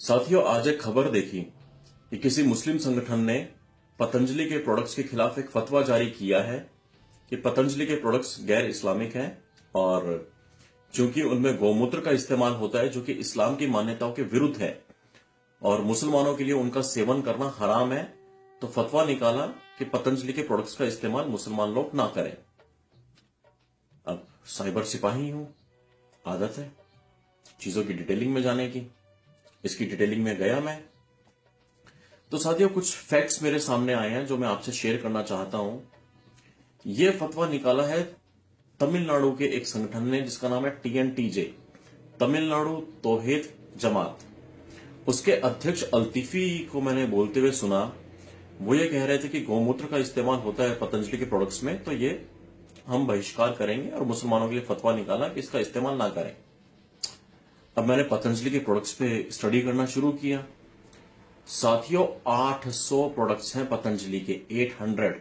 साथियों, आज एक खबर देखी कि किसी मुस्लिम संगठन ने पतंजलि के प्रोडक्ट्स के खिलाफ एक फतवा जारी किया है कि पतंजलि के प्रोडक्ट्स गैर इस्लामिक हैं और चूंकि उनमें गौमूत्र का इस्तेमाल होता है जो कि इस्लाम की मान्यताओं के विरुद्ध है और मुसलमानों के लिए उनका सेवन करना हराम है, तो फतवा निकाला कि पतंजलि के प्रोडक्ट्स का इस्तेमाल मुसलमान लोग ना करें। अब साइबर सिपाही हूं, आदत है चीजों की डिटेलिंग में जाने की। इसकी डिटेलिंग में गया मैं, तो साथियों कुछ फैक्ट्स मेरे सामने आए हैं जो मैं आपसे शेयर करना चाहता हूं। यह फतवा निकाला है तमिलनाडु के एक संगठन ने जिसका नाम है TNTJ, तमिलनाडु तौहीद जमात। उसके अध्यक्ष अल्तिफी को मैंने बोलते हुए सुना, वो ये कह रहे थे कि गौमूत्र का इस्तेमाल होता है पतंजलि के प्रोडक्ट्स में, तो ये हम बहिष्कार करेंगे और मुसलमानों के लिए फतवा निकाला कि इसका इस्तेमाल ना करें। अब मैंने पतंजलि के प्रोडक्ट्स पे स्टडी करना शुरू किया। साथियों 800 प्रोडक्ट्स हैं पतंजलि के, 800,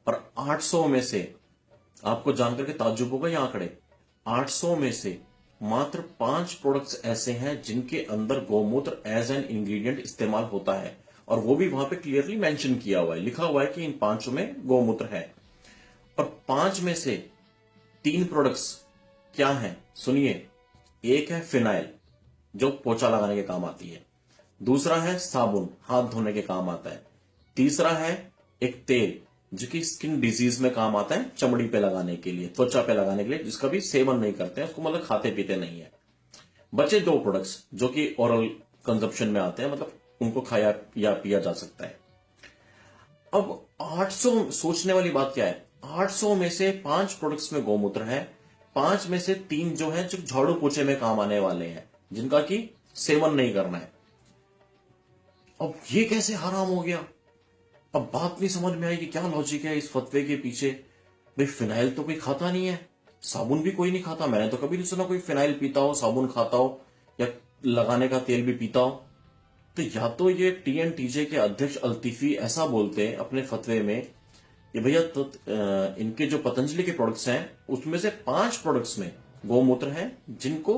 और 800 में से आपको जानकर के ताज्जुब होगा ये आंकड़े, 800 में से मात्र 5 प्रोडक्ट्स ऐसे हैं जिनके अंदर गौमूत्र एज एन इंग्रेडिएंट इस्तेमाल होता है, और वो भी वहां पे क्लियरली मेंशन किया हुआ है, लिखा हुआ है कि इन 5 में गौमूत्र है। और 5 में से 3 प्रोडक्ट्स क्या हैं सुनिए। एक है फिनाइल जो पोछा लगाने के काम आती है, दूसरा है साबुन हाथ धोने के काम आता है, तीसरा है एक तेल जो कि स्किन डिजीज में काम आता है, चमड़ी पे लगाने के लिए, त्वचा पे लगाने के लिए, जिसका भी सेवन नहीं करते हैं उसको, मतलब खाते पीते नहीं है। बचे 2 प्रोडक्ट्स जो कि ओरल कंजप्शन में आते हैं, मतलब उनको खाया या पिया जा सकता है। अब 800, सोचने वाली बात क्या है, 800 में से 5 प्रोडक्ट्स में गौमूत्र है, 5 में से 3 जो है जो झाड़ू पोछे में काम आने वाले हैं, जिनका कि सेवन नहीं करना है। अब ये कैसे हराम हो गया? अब बात नहीं समझ में आई कि क्या लॉजिक है इस फतवे के पीछे। भाई फिनाइल तो कोई खाता नहीं है, साबुन भी कोई नहीं खाता, मैंने तो कभी नहीं सुना कोई फिनाइल पीता हो, साबुन खाता हो या लगाने का तेल भी पीता हो। तो या तो ये TNTJ के अध्यक्ष अल्तिफी ऐसा बोलते हैं अपने फतवे में कि भैया तो इनके जो पतंजलि के प्रोडक्ट्स हैं उसमें से 5 प्रोडक्ट्स में गौमूत्र है जिनको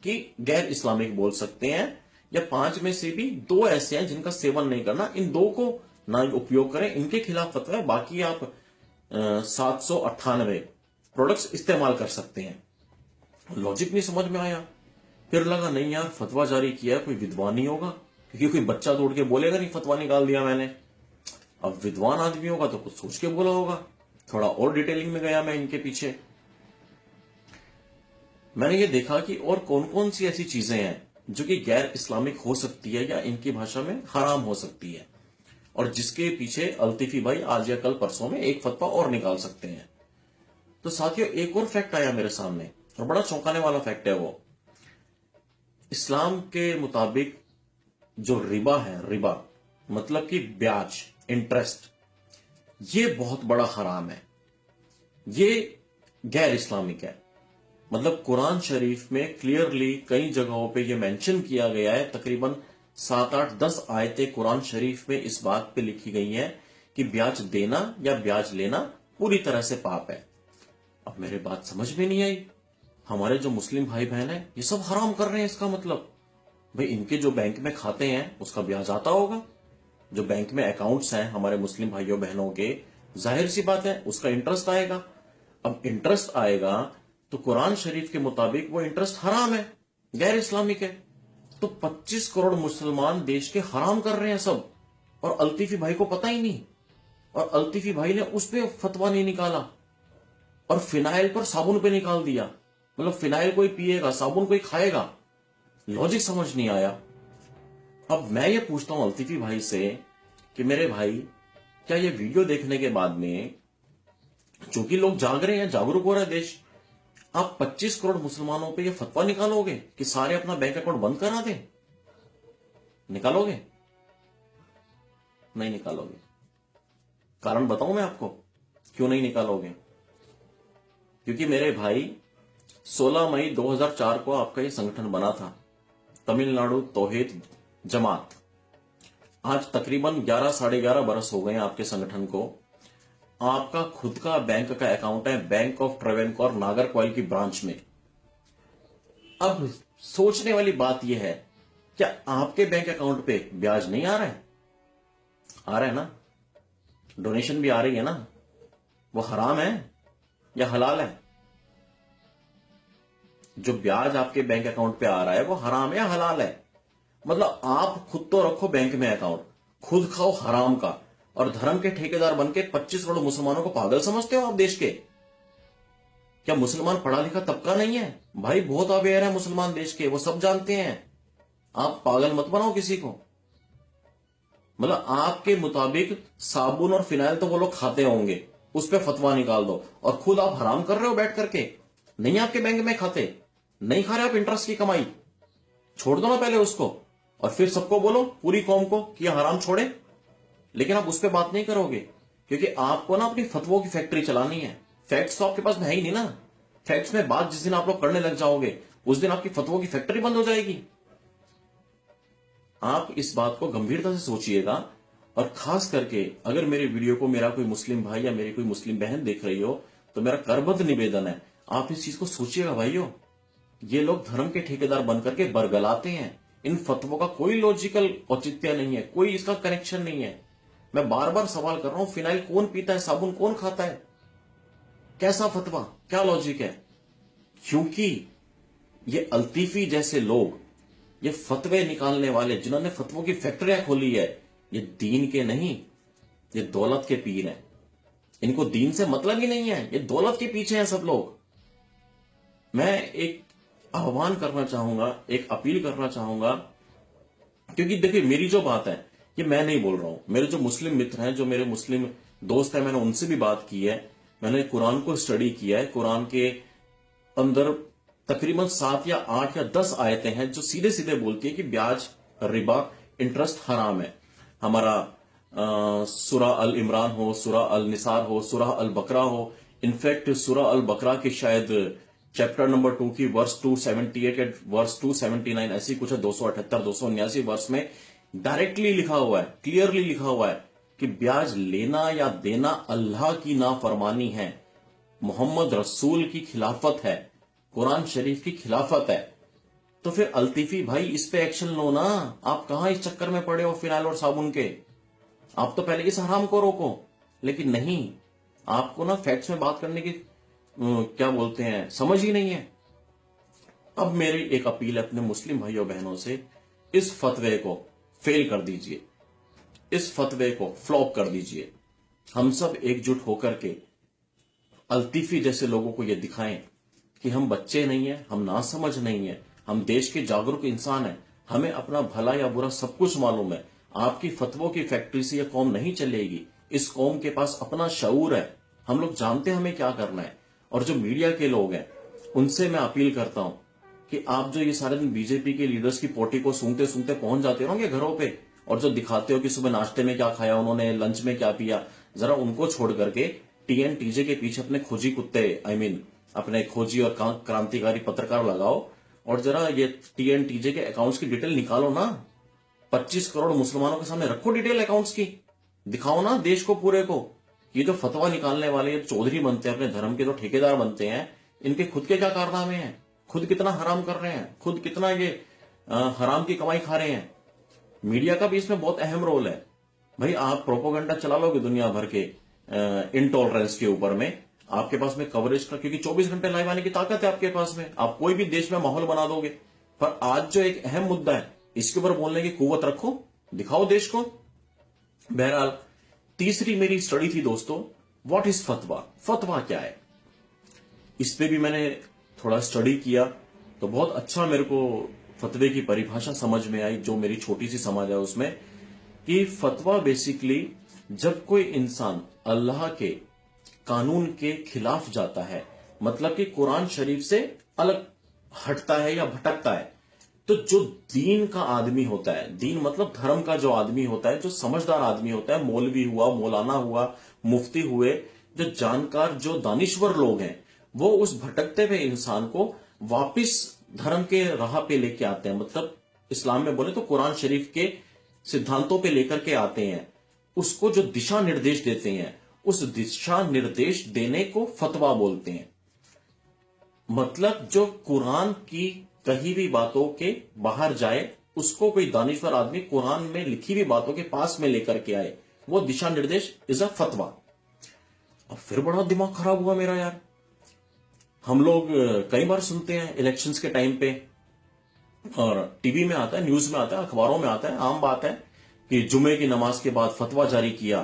कि गैर इस्लामिक बोल सकते हैं, या 5 में से भी 2 ऐसे हैं जिनका सेवन नहीं करना, इन 2 को ना उपयोग करें, इनके खिलाफ फतवा है। बाकी आप 798 प्रोडक्ट्स इस्तेमाल कर सकते हैं। लॉजिक नहीं समझ में आया। फिर लगा नहीं यार, फतवा जारी किया कोई विद्वान ही होगा, क्योंकि कोई बच्चा दौड़ के बोलेगा नहीं फतवा निकाल दिया मैंने। अब विद्वान आदमी होगा तो कुछ सोच के बोला होगा। थोड़ा और डिटेलिंग में गया मैं इनके पीछे, मैंने ये देखा कि और कौन कौन सी ऐसी चीजें हैं जो कि गैर इस्लामिक हो सकती है या इनकी भाषा में हराम हो सकती है, और जिसके पीछे अल्तिफी भाई आज या कल परसों में एक फतवा और निकाल सकते हैं। तो साथियों एक और फैक्ट आया मेरे सामने, और बड़ा चौंकाने वाला फैक्ट है वो। इस्लाम के मुताबिक जो रिबा है, रिबा मतलब कि ब्याज, इंटरेस्ट, ये बहुत बड़ा हराम है, ये गैर इस्लामिक है। मतलब कुरान शरीफ में क्लियरली कई जगहों पे ये मेंशन किया गया है, तकरीबन 7, 8, 10 आयतें कुरान शरीफ में इस बात पे लिखी गई हैं कि ब्याज देना या ब्याज लेना पूरी तरह से पाप है। अब मेरे बात समझ में नहीं आई, हमारे जो मुस्लिम भाई बहन है ये सब हराम कर रहे हैं, इसका मतलब भाई इनके जो बैंक में खाते हैं उसका ब्याज आता होगा, जो बैंक में अकाउंट्स हैं हमारे मुस्लिम भाइयों बहनों के, जाहिर सी बात है उसका इंटरेस्ट आएगा। अब इंटरेस्ट आएगा तो कुरान शरीफ के मुताबिक वो इंटरेस्ट हराम है, गैर इस्लामिक है। तो 25 करोड़ मुसलमान देश के हराम कर रहे हैं सब, और अल्तिफी भाई को पता ही नहीं, और अल्तिफी भाई ने उस पर फतवा नहीं निकाला, और फिनाइल पर साबुन पे निकाल दिया। मतलब फिनाइल कोई पिएगा, साबुन कोई खाएगा, लॉजिक समझ नहीं आया। अब मैं ये पूछता हूं अल्तिफी भाई से कि मेरे भाई, क्या ये वीडियो देखने के बाद में, चूंकि लोग जाग रहे हैं, जागरूक हो रहा है देश, आप 25 करोड़ मुसलमानों पे ये फतवा निकालोगे कि सारे अपना बैंक अकाउंट बंद करा दें? निकालोगे? नहीं निकालोगे। कारण बताऊं मैं आपको क्यों नहीं निकालोगे। क्योंकि मेरे भाई 16 मई 2004 को आपका ये संगठन बना था, तमिलनाडु तौहीद जमात। आज तकरीबन 11, साढ़े 11 बरस हो गए हैं आपके संगठन को। आपका खुद का बैंक का अकाउंट है बैंक ऑफ ट्रेवेनकोर नागरकोइल की ब्रांच में। अब सोचने वाली बात यह है क्या आपके बैंक अकाउंट पे ब्याज नहीं आ रहा है? आ रहा है ना? डोनेशन भी आ रही है ना? वो हराम है या हलाल है? जो ब्याज आपके बैंक अकाउंट पे आ रहा है वो हराम है या हलाल है? मतलब आप खुद तो रखो बैंक में अकाउंट, खुद खाओ हराम का, और धर्म के ठेकेदार बनके 25 करोड़ मुसलमानों को पागल समझते हो आप देश के? क्या मुसलमान पढ़ा लिखा तबका नहीं है? भाई बहुत अवेयर है मुसलमान देश के, वो सब जानते हैं। आप पागल मत बनाओ किसी को। मतलब आपके मुताबिक साबुन और फिनाइल तो वो लोग खाते होंगे, उस पर फतवा निकाल दो, और खुद आप हराम कर रहे हो बैठ करके। नहीं आपके बैंक में खाते, नहीं खा रहे आप इंटरेस्ट की कमाई, छोड़ दो ना पहले उसको, और फिर सबको बोलो, पूरी कौम को, कि हराम छोड़े। लेकिन आप उस पर बात नहीं करोगे, क्योंकि आपको ना अपनी फतवों की फैक्ट्री चलानी है। फैक्ट्स तो आपके पास में है ही नहीं ना। फैक्ट्स में बात जिस दिन आप लोग करने लग जाओगे, उस दिन आपकी फतवों की फैक्ट्री बंद हो जाएगी। आप इस बात को गंभीरता से सोचिएगा, और खास करके अगर मेरे वीडियो को मेरा कोई मुस्लिम भाई या मेरी कोई मुस्लिम बहन देख रही हो, तो मेरा करबद्ध निवेदन है, आप इस चीज को सोचिएगा भाइयों। ये लोग धर्म के ठेकेदार बनकर के बरगलाते हैं। इन फतवों का कोई लॉजिकल औचित्य नहीं है, कोई इसका कनेक्शन नहीं है। मैं बार बार सवाल कर रहा हूं, फिनाइल कौन पीता है, साबुन कौन खाता है? कैसा फतवा, क्या लॉजिक है? क्योंकि ये अल्तीफी जैसे लोग, ये फतवे निकालने वाले, जिन्होंने फतवों की फैक्ट्रियां खोली है, ये दीन के नहीं, ये दौलत के पीर हैं। इनको दीन से मतलब ही नहीं है, ये दौलत के पीछे हैं सब लोग। मैं एक आह्वान करना चाहूंगा, एक अपील करना चाहूंगा, क्योंकि देखिए मेरी जो बात है ये मैं नहीं बोल रहा हूं, मेरे जो मुस्लिम मित्र हैं, जो मेरे मुस्लिम दोस्त हैं, मैंने उनसे भी बात की है, मैंने कुरान को स्टडी किया है। कुरान के अंदर तकरीबन 7 या 8 या 10 आयतें हैं जो सीधे सीधे बोलती है कि ब्याज, रिबा, इंटरेस्ट हराम है। हमारा सूरा अल इमरान हो, सूरा अल निसार हो, सूरा अल बकरा हो, इनफैक्ट सूरा अल बकरा के शायद चैप्टर नंबर 2 की वर्स 278 या वर्स 279 ऐसी कुछ है, 278 279 वर्स में डायरेक्टली लिखा हुआ है, क्लियरली लिखा हुआ है कि ब्याज लेना या देना अल्लाह की नाफरमानी है, मोहम्मद रसूल की खिलाफत है, कुरान शरीफ की खिलाफत है। तो फिर अल्तीफी भाई इस पे एक्शन लो ना। आप कहां इस चक्कर में पड़े हो फिनाइल और साबुन के? आप तो पहले इस हराम को रोको। लेकिन नहीं, आपको ना फैक्ट्स में बात करने की क्या बोलते हैं, समझ ही नहीं है। अब मेरी एक अपील है अपने मुस्लिम भाइयों बहनों से, इस फतवे को फेल कर दीजिए, इस फतवे को फ्लॉप कर दीजिए। हम सब एकजुट होकर के अल्तीफी जैसे लोगों को यह दिखाएं कि हम बच्चे नहीं है, हम नासमझ नहीं है, हम देश के जागरूक इंसान हैं, हमें अपना भला या बुरा सब कुछ मालूम है। आपकी फतवों की फैक्ट्री से यह कौम नहीं चलेगी। इस कौम के पास अपना शऊर है, हम लोग जानते हैं हमें क्या करना है। और जो मीडिया के लोग हैं उनसे मैं अपील करता हूं कि आप जो ये सारे दिन बीजेपी के लीडर्स की पोटी को सूंघते सूंघते पहुंच जाते होंगे घरों पे, और जो दिखाते हो कि सुबह नाश्ते में क्या खाया उन्होंने, लंच में क्या पिया, जरा उनको छोड़ करके टीएनटीजे के पीछे अपने खोजी कुत्ते, अपने खोजी और क्रांतिकारी पत्रकार लगाओ, और जरा ये टीएनटीजे के अकाउंट्स की डिटेल निकालो ना। 25 करोड़ मुसलमानों के सामने रखो डिटेल अकाउंट्स की, दिखाओ ना देश को पूरे को। ये जो फतवा निकालने वाले चौधरी बनते हैं, अपने धर्म के जो ठेकेदार बनते हैं, इनके खुद के क्या कारनामे हैं, खुद कितना हराम कर रहे हैं, खुद कितना ये हराम की कमाई खा रहे हैं। मीडिया का भी इसमें बहुत अहम रोल है। भाई आप प्रोपोगंडा चला लोगे दुनिया भर के इंटॉलरेंस के ऊपर में, आपके पास में कवरेज का, क्योंकि 24 घंटे लाइव आने की ताकत है आपके पास में, आप कोई भी देश में माहौल बना दोगे। पर आज जो एक अहम मुद्दा है, इसके ऊपर बोलने की कुव्वत रखो, दिखाओ देश को। बहरहाल तीसरी मेरी स्टडी थी दोस्तों, व्हाट इज फतवा, फतवा क्या है। इस पे भी मैंने थोड़ा स्टडी किया, तो बहुत अच्छा मेरे को फतवे की परिभाषा समझ में आई, जो मेरी छोटी सी समझ है उसमें, कि फतवा बेसिकली जब कोई इंसान अल्लाह के कानून के खिलाफ जाता है, मतलब कि कुरान शरीफ से अलग हटता है या भटकता है, तो जो दीन का आदमी होता है, दीन मतलब धर्म का जो आदमी होता है, जो समझदार आदमी होता है, मौलवी हुआ, मौलाना हुआ, मुफ्ती हुए, जो जानकार, जो दानिश्वर लोग हैं, वो उस भटकते हुए इंसान को वापिस धर्म के राह पे लेके आते हैं। मतलब इस्लाम में बोले तो कुरान शरीफ के सिद्धांतों पे लेकर के आते हैं, उसको जो दिशा निर्देश देते हैं, उस दिशा निर्देश देने को फतवा बोलते हैं। मतलब जो कुरान की कही हुई बातों के बाहर जाए, उसको कोई दानिश्वर आदमी कुरान में लिखी हुई बातों के पास में लेकर के आए, वो दिशा निर्देश इज अ फतवा। अब फिर बड़ा दिमाग खराब हुआ मेरा यार। हम लोग कई बार सुनते हैं इलेक्शंस के टाइम पे, और टीवी में आता है, न्यूज में आता है, अखबारों में आता है, आम बात है कि जुमे की नमाज के बाद फतवा जारी किया,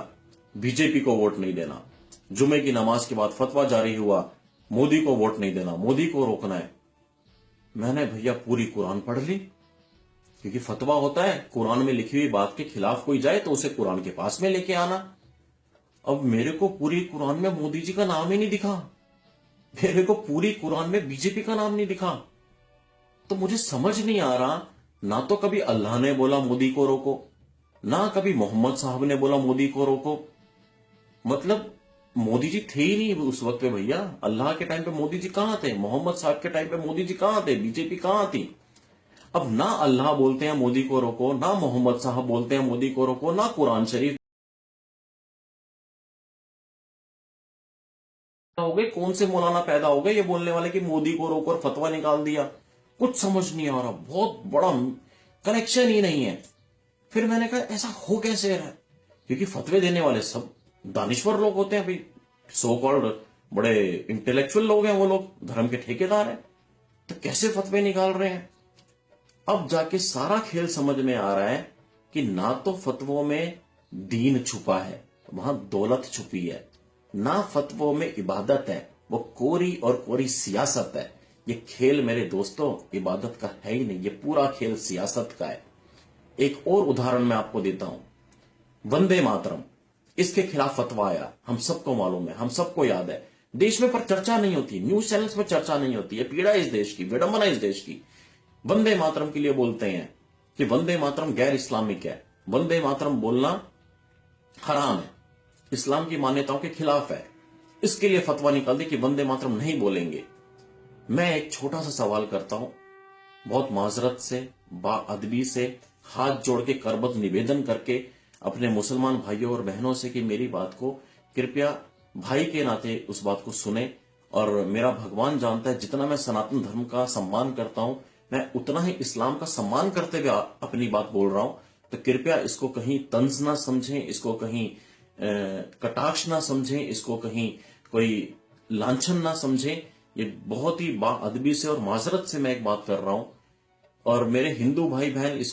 बीजेपी को वोट नहीं देना। जुमे की नमाज के बाद फतवा जारी हुआ, मोदी को वोट नहीं देना, मोदी को रोकना है। मैंने भैया पूरी कुरान पढ़ ली, क्योंकि फतवा होता है कुरान में लिखी हुई बात के खिलाफ कोई जाए तो उसे कुरान के पास में लेके आना। अब मेरे को पूरी कुरान में मोदी जी का नाम ही नहीं दिखा, मेरे को पूरी कुरान में बीजेपी का नाम नहीं दिखा। तो मुझे समझ नहीं आ रहा, ना तो कभी अल्लाह ने बोला मोदी को रोको, ना कभी मोहम्मद साहब ने बोला मोदी को रोको। मतलब मोदी जी थे ही नहीं उस वक्त पे भैया। अल्लाह के टाइम पे मोदी जी कहां थे, मोहम्मद साहब के टाइम पे मोदी जी कहां थे, बीजेपी कहां थी। अब ना अल्लाह बोलते हैं मोदी को रोको, ना मोहम्मद साहब बोलते हैं मोदी को रोको, ना कुरान शरीफ हो गए, कौन से मौलाना पैदा हो गए ये बोलने वाले कि मोदी को रोको और फतवा निकाल दिया। कुछ समझ नहीं आ रहा, बहुत बड़ा कनेक्शन ही नहीं है। फिर मैंने कहा ऐसा हो कैसे रहा है, क्योंकि फतवे देने वाले सब दानिश्वर लोग होते हैं भाई, सो कॉल्ड बड़े इंटेलेक्चुअल लोग हैं, वो लोग धर्म के ठेकेदार हैं, तो कैसे फतवे निकाल रहे हैं। अब जाके सारा खेल समझ में आ रहा है कि ना तो फतवों में दीन छुपा है, वहां दौलत छुपी है, ना फतवों में इबादत है, वो कोरी और कोरी सियासत है। ये खेल मेरे दोस्तों इबादत का है ही नहीं, ये पूरा खेल सियासत का है। एक और उदाहरण मैं आपको देता हूं, वंदे मातरम, इसके खिलाफ फतवा आया, हम सबको मालूम है, हम सबको याद है। देश में पर चर्चा नहीं होती, न्यूज चैनल्स में चर्चा नहीं होती है, पीड़ा इस देश की, विडंबना इस देश की। वंदे मातरम के लिए बोलते हैं कि वंदे मातरम गैर इस्लामिक है, वंदे मातरम बोलना हराम है, इस्लाम की मान्यताओं के खिलाफ है। इसके लिए फतवा निकाल दे कि वंदे मातरम नहीं बोलेंगे। मैं एक छोटा सा सवाल करता हूं, बहुत माजरत से, बाअदबी से, हाथ जोड़ के करबद्ध निवेदन करके अपने मुसलमान भाइयों और बहनों से कि मेरी बात को कृपया भाई के नाते उस बात को सुने। और मेरा भगवान जानता है जितना मैं सनातन धर्म का सम्मान करता हूं, मैं उतना ही इस्लाम का सम्मान करते हुए अपनी बात बोल रहा हूं। तो कृपया इसको कहीं तंज ना समझें, इसको कहीं कटाक्ष ना समझें, इसको कहीं कोई लांछन ना समझें। ये बहुत ही बाअदबी से और माजरत से मैं एक बात कर रहा हूं, और मेरे हिंदू भाई बहन